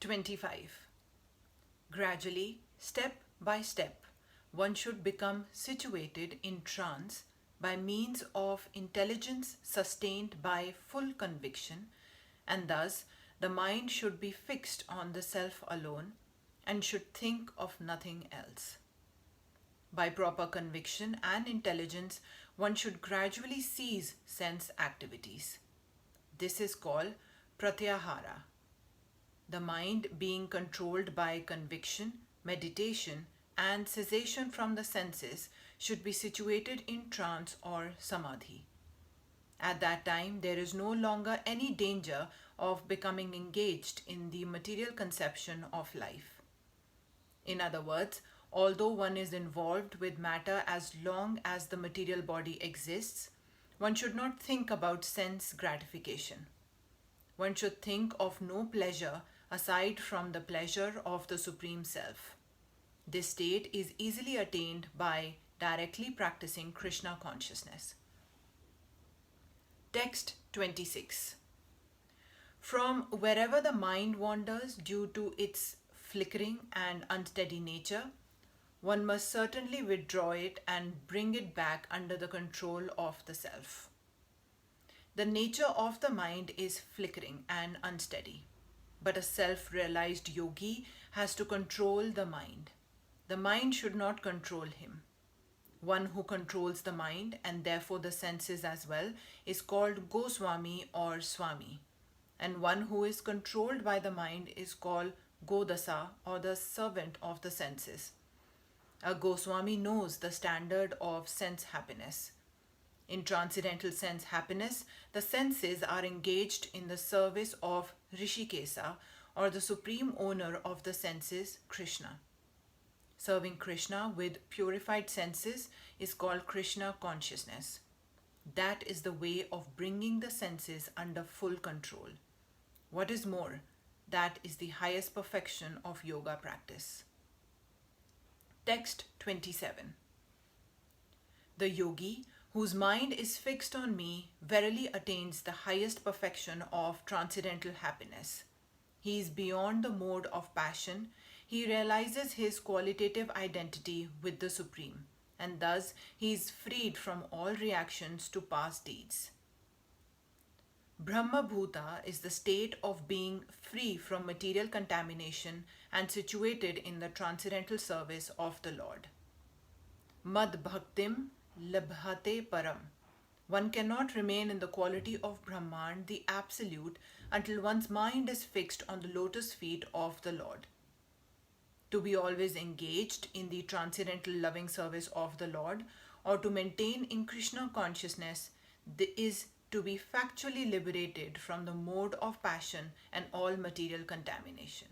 25. Gradually, step by step, one should become situated in trance by means of intelligence sustained by full conviction, and thus the mind should be fixed on the self alone and should think of nothing else. By proper conviction and intelligence, one should gradually cease sense activities. This is called pratyahara. The mind being controlled by conviction, meditation, and cessation from the senses should be situated in trance or samadhi. At that time, there is no longer any danger of becoming engaged in the material conception of life. In other words, although one is involved with matter as long as the material body exists, one should not think about sense gratification. One should think of no pleasure aside from the pleasure of the Supreme Self. This state is easily attained by directly practicing Krishna consciousness. Text 26. From wherever the mind wanders due to its flickering and unsteady nature, one must certainly withdraw it and bring it back under the control of the self. The nature of the mind is flickering and unsteady, but a self-realized yogi has to control the mind. The mind should not control him. One who controls the mind and therefore the senses as well is called Goswami or Swami, and one who is controlled by the mind is called Godasa or the servant of the senses. A Goswami knows the standard of sense happiness. In transcendental sense happiness, the senses are engaged in the service of Rishikesa or the supreme owner of the senses, Krishna. Serving Krishna with purified senses is called Krishna consciousness. That is the way of bringing the senses under full control. What is more, that is the highest perfection of yoga practice. Text 27. The yogi, whose mind is fixed on me, verily attains the highest perfection of transcendental happiness. He is beyond the mode of passion. He realizes his qualitative identity with the Supreme, and thus he is freed from all reactions to past deeds. Brahma Bhuta is the state of being free from material contamination and situated in the transcendental service of the Lord. Mad Bhaktim Labhate Param. One cannot remain in the quality of Brahman, the Absolute, until one's mind is fixed on the lotus feet of the Lord. To be always engaged in the transcendental loving service of the Lord, or to maintain in Krishna consciousness, is to be factually liberated from the mode of passion and all material contamination.